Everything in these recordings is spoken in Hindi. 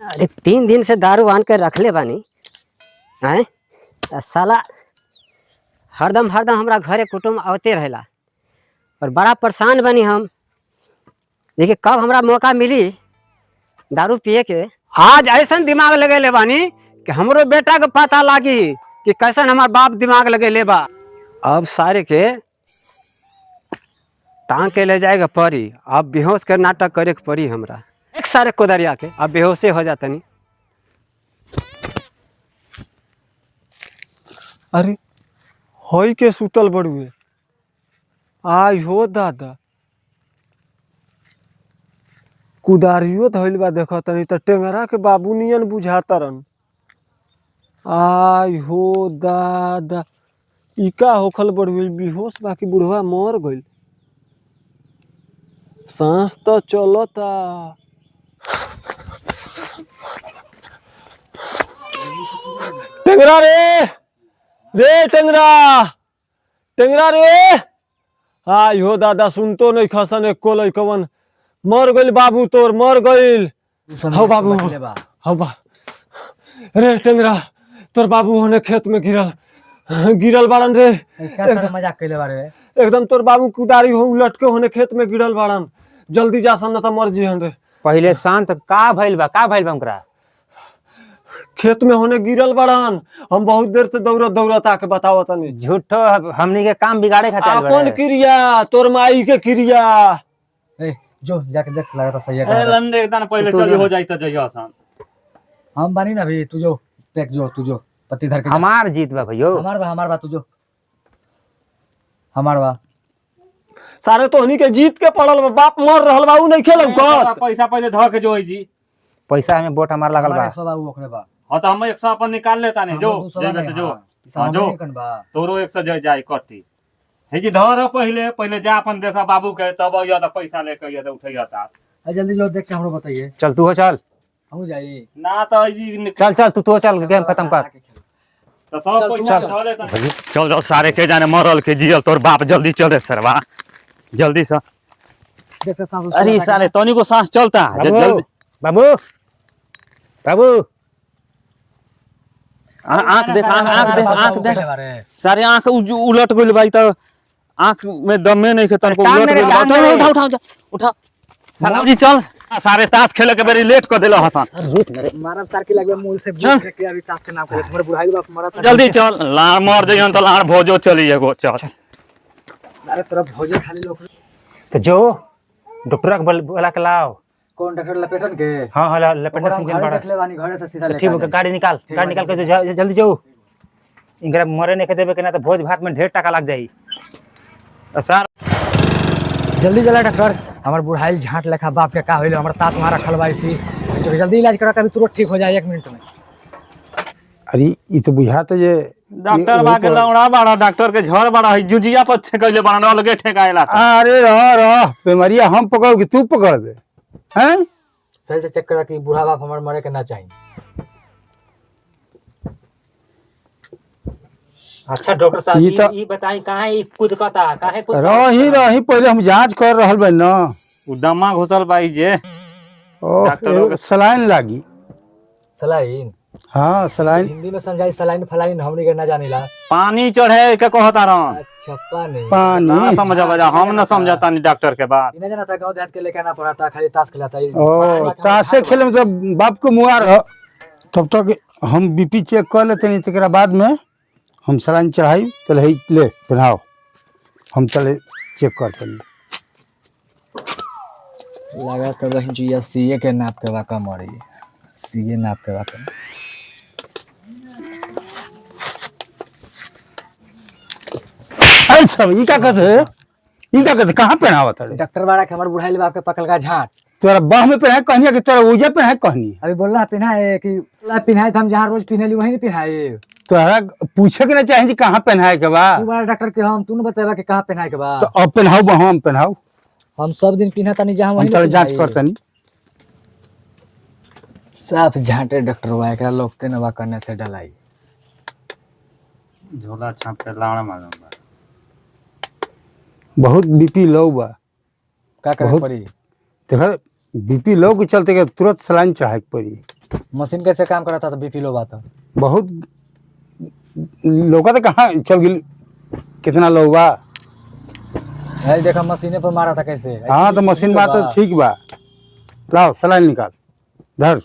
अरे 3 दिन से दारू आन कर रख ले बानी हैं। साला हरदम हमरा घरे कुटुम्ब आवते रहेला और बड़ा परेशान बनी हम। देखिए कब हमरा मौका मिली दारू पिए के। आज ऐसा दिमाग लगे ले बानी कि हमरो बेटा के पता लागी कि कैसन हमार बाप दिमाग लगे ले बा। अब सारे के टांग के ले जाएगा पड़ी। अब बेहोश के नाटक करे के पड़ी हमरा। एक सारे कोदरिया के अब बेहोशे हो जातनी। अरे होई के सुतल बड़ुए आई हो दादा कुदारियो धइल बा। देखो तनी त टेंगरा के बाबू नियन बुझातरन। आई हो दादा इका होखल बड़ुए बेहोश बाकी बुढ़वा मर गइल। सांस तो चलता। टेंगरा रे रे टेंगरा टेंगरा रे। आई हो दादा सुनतो नहीं खसन एक को लइकवन मर गइल। बाबू तोर मर गइल। हौ बाबू हौ बा रे टेंगरा तोर बाबू होने खेत में गिरल बाड़न रे। मजाक कैले बारे एकदम तोर बाबू कुदारी हो उलट के होने खेत में गिरल बाड़न। जल्दी जा सन न त मर जिहन रे। पहले शांत का भइल बा उनकरा। खेत में होने गिरल बाड़न। हम बहुत देर से दौड़त आके बताओ तनी। झूठो हमनी के काम बिगाड़े खातिर अपन क्रिया तोर माई के क्रिया। ए जो जाके देख लगा तो सही है। ए लंदे एकदम पहले चली हो जाई त जइयो आसान। हम बानी ना भाई तू जो पैक जो तू जो पत्ती धर के हमार जीत बा भैयो। हमार बा तू जो हमार बा। सारे तोहनी के जीत के पड़ल बा। बाप मर रहल बा उ नहीं खेलम कत। पैसा पहले ध के जो है जी। पैसा में वोट हमार लगल बा। 100 बा ओकरे बा। हां त हम 100 अपन निकाल लेता ने जो जेबे त जो। हां जो तोरो 100 जाई कटी है जी। धर पहले जा अपन देखा बाबू के तब या त पैसा लेके या त उठैया ता। जल्दी जो देख के हमरो बताइए। चल तू हो चल। हम जाई ना त जी चल तू तो चल गेम खत्म कर। तो सब पैसा धर लेता। चल जाओ सारे के जाने मरल के जियल तोर बाप जल्दी चल रे सरवा जल्दी से। देख सांस। अरे साले तनी को सांस चलता जल्दी। बाबू बाबू आंख देख सारे आंख उलट गइल भाई त आंख में दमे नहीं खेतन को उलट गइल। उठा साला जी चल। सारे ताश खेले के बेरी लेट कर देलो हसन। मारब सर के लगबे मूल से बुझ के अभी ताश के नाम करे हमर बुढ़ाई बाप मरत। जल्दी चल ला मर जइहन त लार भोजो चली एगो चल। सारे तरफ भोजे खाली लोग तो जो डॉक्टर के बोला के लाओ। कौन डॉक्टर लपेटन के। हां लपेटन सिंह दिन बड़ा देख ले बानी घरे से सीधा ले। ठीक है गाड़ी निकाल के जल्दी जाओ। इनकरा मरे नहीं देबे के ना तो भोज भात में ढेर टाका लग जाई। सर जल्दी चला डॉक्टर हमर बुढ़ाई झांट लेखा बाप के का होइल। हमर ताश मारा खलवाई सी जल्दी इलाज करा कर तुरंत ठीक हो जाए 1 मिनट में। अरे ई तो बुझात जे डॉक्टर बा के लौड़ा बड़ा डॉक्टर के झड़ बड़ा है जुजिया पर ठेकैले बना अलगे ठेकाएला। अरे रह बीमारिया हम पकड़ के तू पकड़बे हैं। सही से चेक करा कि बूढ़ा बाप हमर मरे के ना चाहिए। अच्छा डॉक्टर साहब ई बताई काहे कूदकता काहे रही पहले हम जांच कर रहल बा न। उ दमा घुसल बाई जे ओ सलाइन लागी। सलाइन हां सलाइन हिंदी में समझाई सलाइन फलाइन हमनी के ना जानिला। पानी चढ़े के कहता रह। अच्छा पानी ना समझा हम ना समझता नहीं डॉक्टर के बात। इने जना था गांव देहात के लेके आना पड़ता खाली ताश खिलाता। ओ ताशे खेले में तो बाप को मुआर तब तक हम बीपी चेक कर लेते नहीं तकरा बाद में हम सलाइन चढ़ाई तो ले पहनाओ। हम चले चेक करते नहीं। लगा तो वही जी सीए के नाप के वाका मरी सीए नाप के वाका। अरे सब ई का कहते कहां पहनावत है डॉक्टर बाड़ा के हमर बुढ़ाई बाप के पकल का झांट। तोरा बाह में पहनाए कहनी कि तोरा ओजा पहनाए कहनी। अभी बोल रहा पिन्हाए कि पिन्हाए हम जहाँ रोज पिन्हली वही नहीं पिन्हाए। तोरा पूछे के ना चाहे जी कहां पहनाए के बा। तू बड़ा डॉक्टर के हम तू न बताएबा कि कहां पहनाए के बा। तो अब पहनाओ हम पहनाओ। हम सब दिन पिन्हता नहीं जहाँ वही जांच करता नहीं। साफ झांटे डॉक्टर हुआ एकरा लोगते नवा करने से डलाई। झोला छाप के लाड़ मालूम बा। बहुत बीपी लो बा। का करे पड़ी देखा बीपी लो के चलते के तुरंत सलाइन चढ़ाए के पड़ी। मशीन कैसे काम करता था बीपी लो बात बहुत लोग तो कहाँ चल गई, कितना लोग बा। है देखा मशीने पर मारा था कैसे ऐसे हाँ तो BP मशीन लो बात तो ठीक बा। लाओ सलाइन निकाल धर।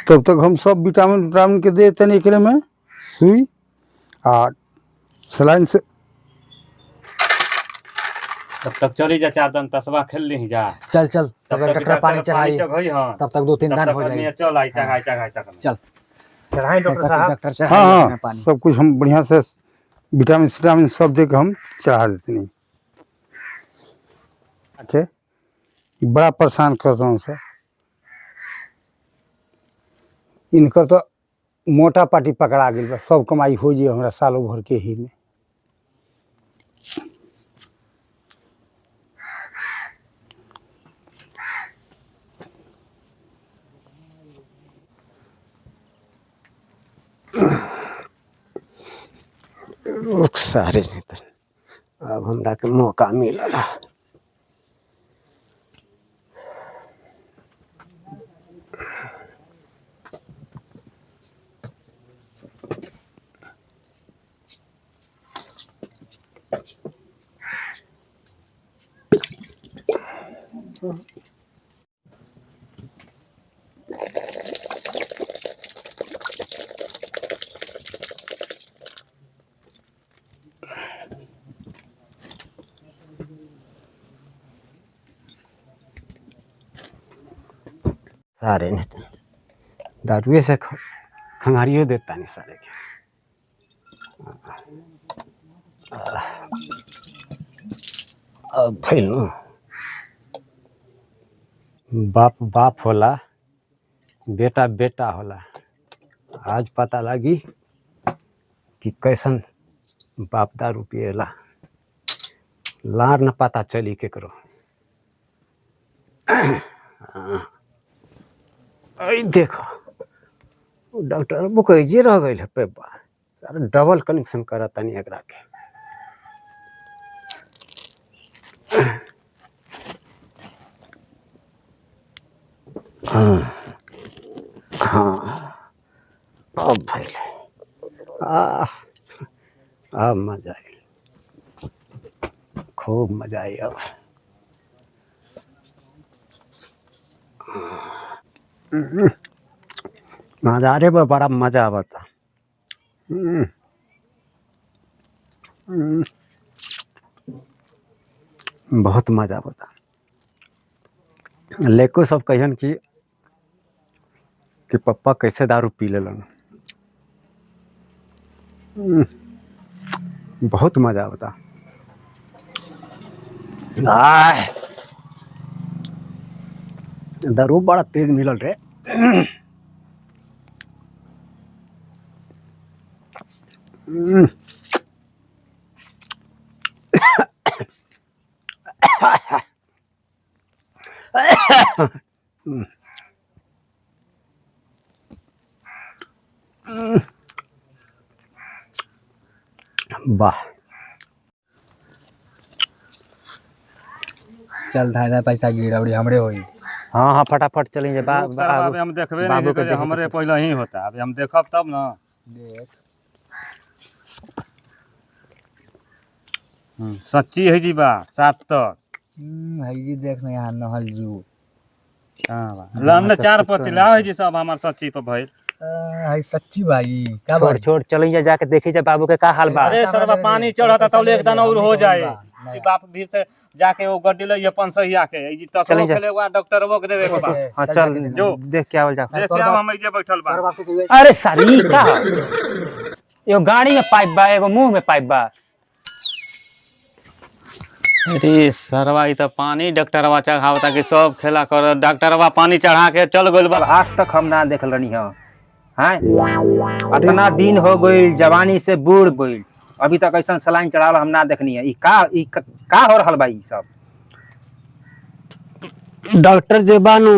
तब तक हम सब विटामिन विटामिन के दे तनी एकरे में सुई और सलाइन से। तब तक चली जा 4 दिन तसवा खेल ली जा। चल चल तब तक डॉक्टर पानी चढ़ाई चढ़ाई हां तब तक 2-3 दिन हो जाएगी। चल आई चढ़ाई तक चल चढ़ाई डॉक्टर साहब। डॉक्टर हाँ चढ़ाई हाँ पानी सब कुछ हम बढ़िया से विटामिन विटामिन सब दे के हम चढ़ा देते नहीं। थे ये बड़ा परेशान करता हूँ सर। इनकर तो मोटा पाटी पकड़ा गई बा, सब कमाई हो जाए हमारा सालों भर के ही में। रुक सारे नहीं तो अब हमरा के मौका मिलल। सारे नहीं तो दारुए से खंगारियो देता नहीं सारे के। अब फैलू बाप बाप होला, बेटा बेटा होला। आज पता लगी कि कैसन बाप दारू पिएला। लार न पता चली केकरो। अरे देखो डॉक्टर बुक जे रह गई है पे सारा डबल कनेक्शन करा तनी एकरा के। हाँ हाँ अब भैले अब मजा आई, खूब मजा आई अब। नज़ारे पर बड़ा मजा आवता। बहुत मजा आवता। लेको सब कहन कि पप्पा कैसे दारू पी लेलन। बहुत मजा आवता। दारू बड़ा तेज मिलल रे। वाह चल धारा पैसा गिरौड़ी हमरे होई। हाँ हाँ फटाफट चलेंगे अभी हम देखबे नहीं करे, हमरे पहले ही होता। अभी हम देखब तब ना। देख सच्ची है जी बा 7 तक। हई जी देख ना यहाँ नहल जू हां बा हमने 4 पति लाओ है जी सब हमार सच्ची पे भइल। हई सच्ची भाई का छोड़ छोड़ चलेंगे जाके देखे जा बाबू के का हाल बा। अरे सरवा पानी चढ़ता तो एक दिन और हो जाए। कि बाप भीड़ से जाके वो गड्डी ले अपन सही आके ई जी तसलो खेले हुआ डॉक्टर वो के देवे के बा। हाँ चल जो देख के आवल जा। देख के हम जे बैठल बा। अरे सारी का एगो गाड़ी में पाइप बा, एगो मुंह में पाइप बा। अरे सरवा ई त पानी डॉक्टरवा चढ़ावता कि सब खेला कर। डॉक्टरवा पानी चढ़ा के चल गइल बा। आज तक हम ना देखल रही हैं। इतना दिन हो गई जवानी से बूढ़ गई, अभी तक ऐसा सलाइन चढ़ावल हम ना देखनी है। का हो रहल बा ई सब? डॉक्टर जे बानू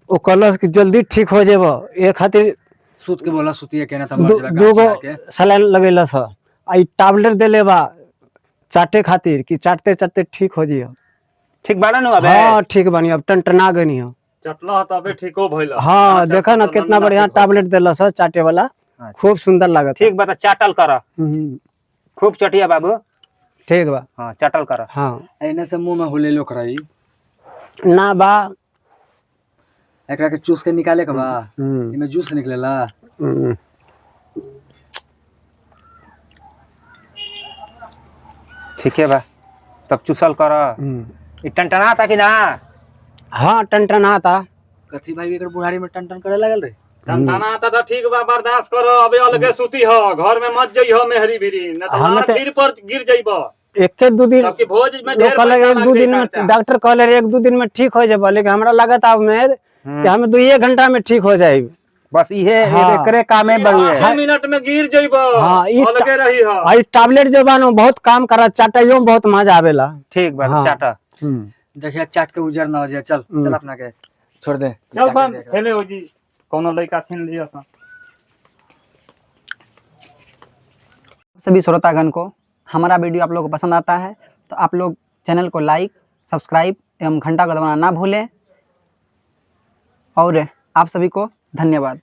ओ कहलस कि जल्दी ठीक हो जेबो, ए खातिर सूत के बोला सुतिए के ना त दूगो सलाइन लगेलस ह। आ ई टैबलेट देले बा चाटे खातिर कि चाटते चाटते ठीक हो जियो। ठीक बाड़ा नु अबे? हाँ ठीक बानी, अब टनटना गनी हो। चटला तबे ठीको भइल। हाँ देखा ना कितना बढ़िया टैबलेट दिला सर चाटे वाला, खूब सुंदर लागत। ठीक बता चाटल कर, खूब चटिया बाबू। ठीक बा। हाँ चाटल कर। हाँ एने से मुंह में हुले लो कराई ना बा। एकरा के चूस के निकाले के बा, इमे जूस निकलेला। ठीक है बा, तब चूसल कर। टनटना था कि ना? हाँ टन आता। कथी भाई एकर बुढ़ारी में टन करे लागल रे। टनटना आता तो ठीक बा, बर्दाश्त करो। अबे अलगे सूती हो, घर में मत जइहो मेहरी भिरी, न तो हमें मार तो- फिर पर गिर जइबो। एक दो दिन सबके भोज में लोग ढेर कहले पैसा एक दो लागते दिन में खर्चा। डॉक्टर कहले एक दो दिन में ठीक हो जाए, लेकिन हमरा लगत अब में कि हमें 2 घंटा में ठीक हो जाए। बस इहे हाँ। एकरे कामे बड़ुए। 5 मिनट में गिर जइबो। हाँ, ई अलगे रही हो। आई टैबलेट जो बानो बहुत काम करा, चाटाइयो में बहुत मजा आवेला। ठीक बा हाँ। चाटा। देखिए चाट के उजर ना हो जाए। चल चल अपना के छोड़ दे। चल सन खेले हो जी, कोनो लड़का छीन लिया सन। सभी श्रोतागण को हमारा वीडियो आप लोगों को पसंद आता है तो आप लोग चैनल को लाइक, सब्सक्राइब एवं घंटा को दबाना ना भूलें। और आप सभी को धन्यवाद।